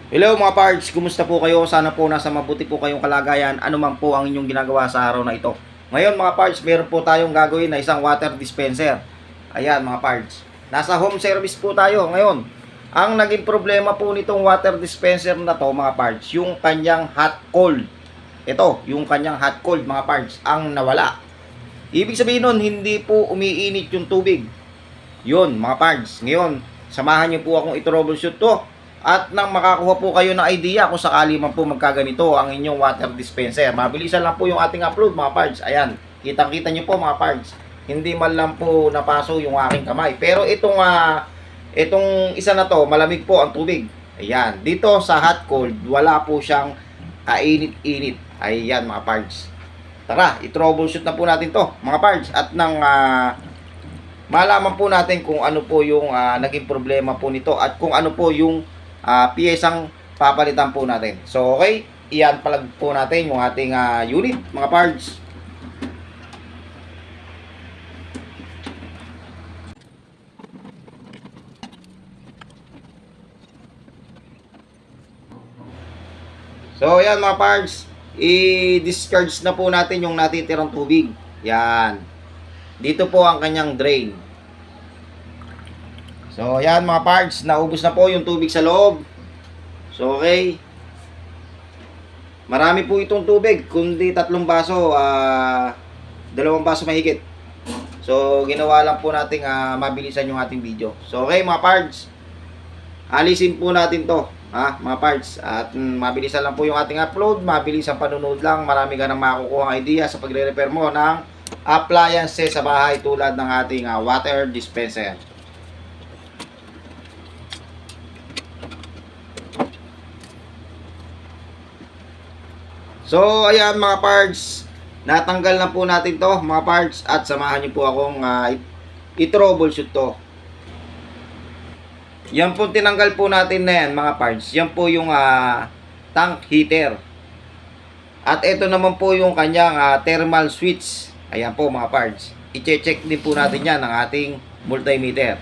Hello mga pards, kumusta po kayo? Sana po nasa mabuti po kayong kalagayan, ano man po ang inyong ginagawa sa araw na ito. Ngayon mga pards, meron po tayong gagawin na isang water dispenser. Ayan mga pards, nasa home service po tayo ngayon. Ang naging problema po nitong water dispenser na to mga pards, yung kanyang hot cold. Ito, yung kanyang hot cold mga pards, ang nawala. Ibig sabihin nun, hindi po umiinit yung tubig. Yun mga pards, ngayon, samahan niyo po akong i-troubleshoot to. At nang makakuha po kayo ng idea kung sakali man po magkaganito ang inyong water dispenser. Mabilisan lang po yung ating upload mga pards. Ayan, kitang-kita nyo po mga pards. Hindi man lang po napaso yung aking kamay. Pero itong isa na to, malamig po ang tubig. Ayan, dito sa hot cold, wala po siyang kainit-init. Ayan mga pards. Tara, i-troubleshoot na po natin to mga pards. At nang malaman po natin kung ano po yung naging problema po nito at kung ano po yung piyesang papalitan po natin. So, okay, i-unplug po natin yung ating unit, mga parts. So, ayan mga parts, i-discharge na po natin yung natitirang tubig. Yan. Dito po ang kanyang drain. So, ayan mga parts, naubos na po yung tubig sa loob. So, okay. Marami po itong tubig, kundi 3 baso, 2 baso mahigit. So, ginawa lang po natin mabilisan yung ating video. So, okay mga parts, alisin po natin to, mga parts. At mabilisan lang po yung ating upload, mabilis ang panunod lang. Marami ka nang makukuha ang idea sa pagre-repair mo ng appliances sa bahay tulad ng ating water dispenser. So, ayan mga parts, natanggal na po natin to mga parts at samahan niyo po akong i-troubleshoot to. Yan po tinanggal po natin na yan mga parts. Yan po yung tank heater. At ito naman po yung kanyang thermal switch. Ayan po mga parts. I-check din po natin yan ng ating multimeter.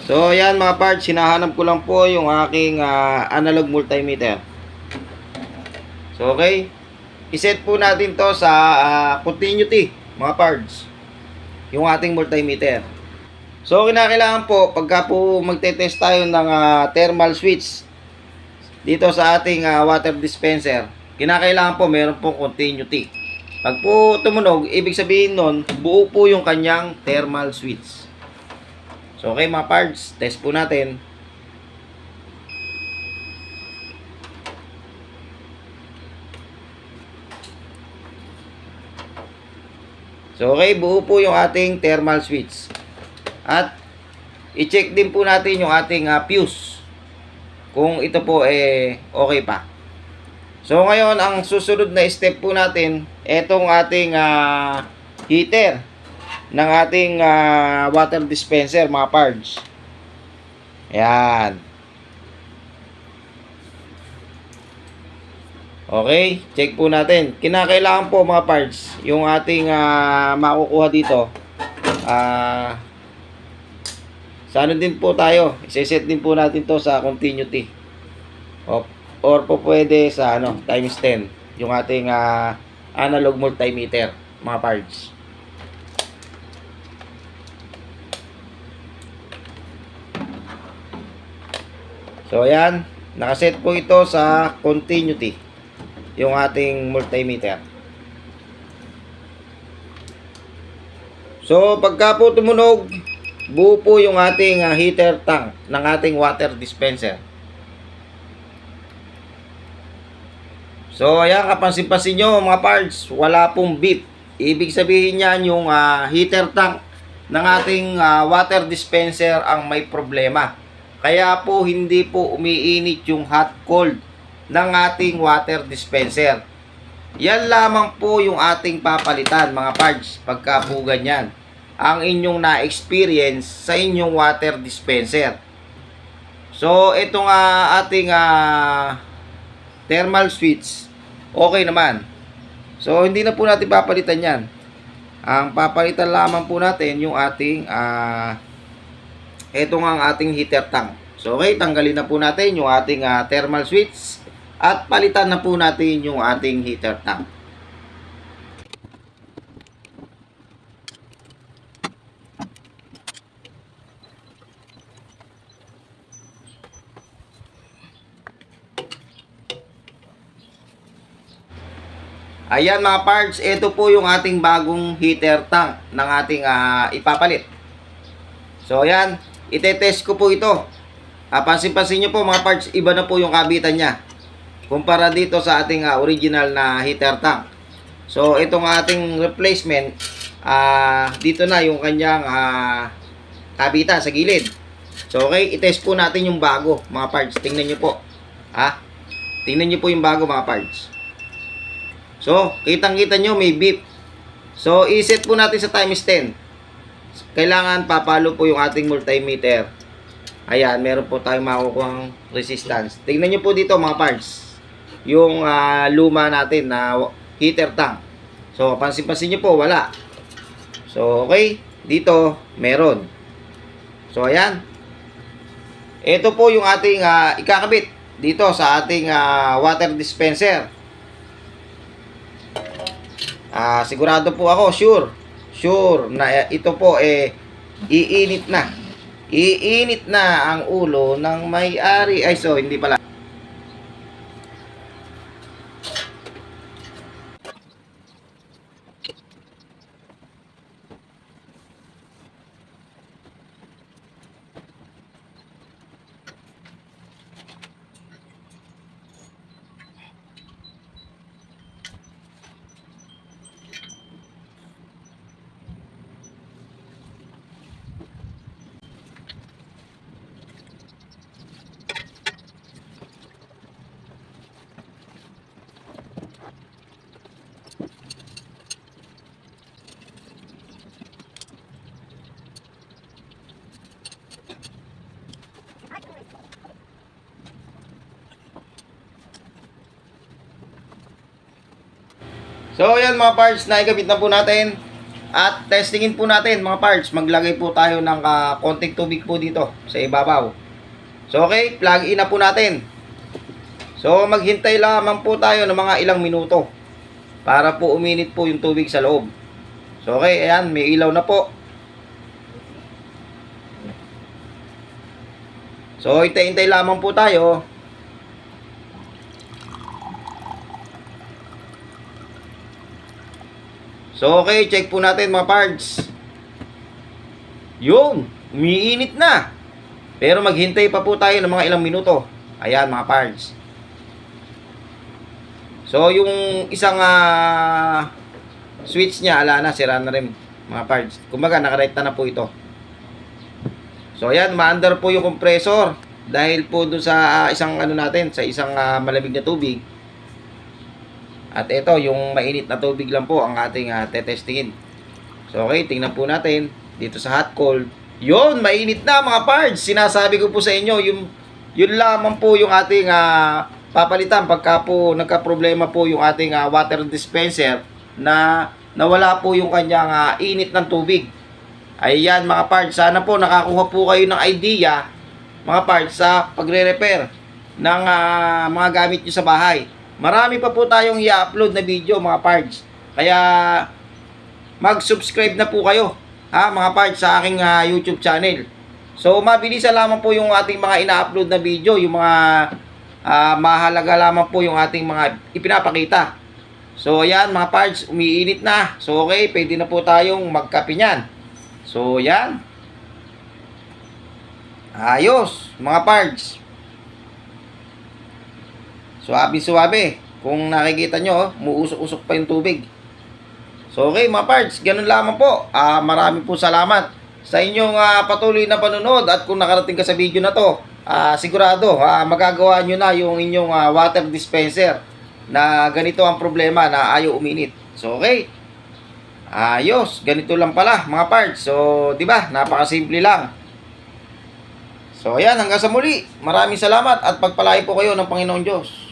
So, ayan mga parts, hinahanap ko lang po yung aking analog multimeter. So, okay. I-set po natin to sa continuity, mga parts. Yung ating multimeter. So, kinakailangan po, pagka po magte-test tayo ng thermal switch dito sa ating water dispenser, kinakailangan po meron pong continuity. Pag po tumunog, ibig sabihin nun, buo po yung kanyang thermal switch. So, okay mga parts, test po natin. So, okay, buo po yung ating thermal switch. At, i-check din po natin yung ating fuse. Kung ito po okay pa. So, ngayon, ang susunod na step po natin, etong ating heater ng ating water dispenser, mga parts. Ayan. Okay, check po natin. Kinakailangan po mga parts, yung ating makukuha dito. Sa ano din po tayo, iseset din po natin to sa continuity. Or po pwede sa times 10, yung ating analog multimeter, mga parts. So ayan, nakaset po ito sa continuity, yung ating multimeter. So, pagka po tumunog, buo po yung ating heater tank ng ating water dispenser. So, ayan, kapansin-pansin nyo mga parts, wala pong beep. Ibig sabihin yan yung heater tank ng ating water dispenser ang may problema. Kaya po hindi po umiinit yung hot cold ng ating water dispenser. Yan lamang po yung ating papalitan mga parts pagka po ganyan ang inyong na-experience sa inyong water dispenser. So, itong ating thermal switch, okay naman. So, hindi na po natin papalitan yan. Ang papalitan lamang po natin yung ating ito nga ang ating heater tank. So okay, tanggalin na po natin yung ating thermal switch at palitan na po natin yung ating heater tank. Ayan mga parts, ito po yung ating bagong heater tank ng ating ipapalit. So ayan, itetest ko po ito. Pansin-pansin nyo po mga parts, iba na po yung kabitan niya kumpara dito sa ating original na heater tank. So itong ating replacement, dito na yung kanyang kabitan sa gilid. So okay, itest po natin yung bago mga parts. Tingnan nyo po. Tingnan nyo po yung bago mga parts. So, kitang-kita nyo may beep. So, iset po natin sa times 10. Kailangan papalo po yung ating multimeter. Ayan, meron po tayong makukuhang resistance. Tingnan nyo po dito mga parts. Yung luma natin na heater tank. So, pansin-pansin nyo po, wala. So, okay. Dito, meron. So, ayan. Ito po yung ating ikakabit dito sa ating water dispenser. Sigurado po ako, sure na ito po iinit na ang ulo ng may-ari. Ay, so hindi pala. So, ayan mga parts, naikabit na po natin. At testingin po natin mga parts. Maglagay po tayo ng konting tubig po dito sa ibabaw. So, okay, plug in na po natin. So, maghintay lamang po tayo ng mga ilang minuto para po uminit po yung tubig sa loob. So, okay, ayan, may ilaw na po. So, hintay-hintay lamang po tayo. So, okay, check po natin mga parts. Yun, umiinit na. Pero maghintay pa po tayo ng mga ilang minuto. Ayan mga parts. So, yung isang switch niya, ala na, sira na rin mga parts. Kumbaga, nakarekta na po ito. So, ayan, maandar po yung compressor. Dahil po doon sa isang ano natin, sa isang malamig na tubig. At ito, yung mainit na tubig lang po ang ating tetestingin. So, okay, tingnan po natin dito sa hot cold. Yun, mainit na mga parts. Sinasabi ko po sa inyo, yun lamang po yung ating papalitan pagka po nagka-problema po yung ating water dispenser na nawala po yung kanyang init ng tubig. Ayan mga parts, sana po nakakuha po kayo ng idea mga parts sa pagre-repair ng mga gamit nyo sa bahay. Marami pa po tayong i-upload na video mga parts. Kaya mag-subscribe na po kayo mga parts sa aking YouTube channel. So mabilisan lamang po yung ating mga ina-upload na video, yung mga mahalaga lamang po yung ating mga ipinapakita. So ayan mga parts, umiinit na. So okay, pwede na po tayong magkape niyan. So yan. Ayos mga parts. Suwabe-suwabe. Kung nakikita nyo, muusok-usok pa yung tubig. So okay mga parts, ganun lamang po. Marami po salamat sa inyong patuloy na panonood. At kung nakarating ka sa video na to, sigurado magagawa nyo na yung inyong water dispenser na ganito ang problema na ayaw uminit. So okay, ayos, ganito lang pala mga parts. So di ba, napakasimple lang. So ayan, hanggang sa muli. Maraming salamat at pagpalain po kayo ng Panginoong Diyos.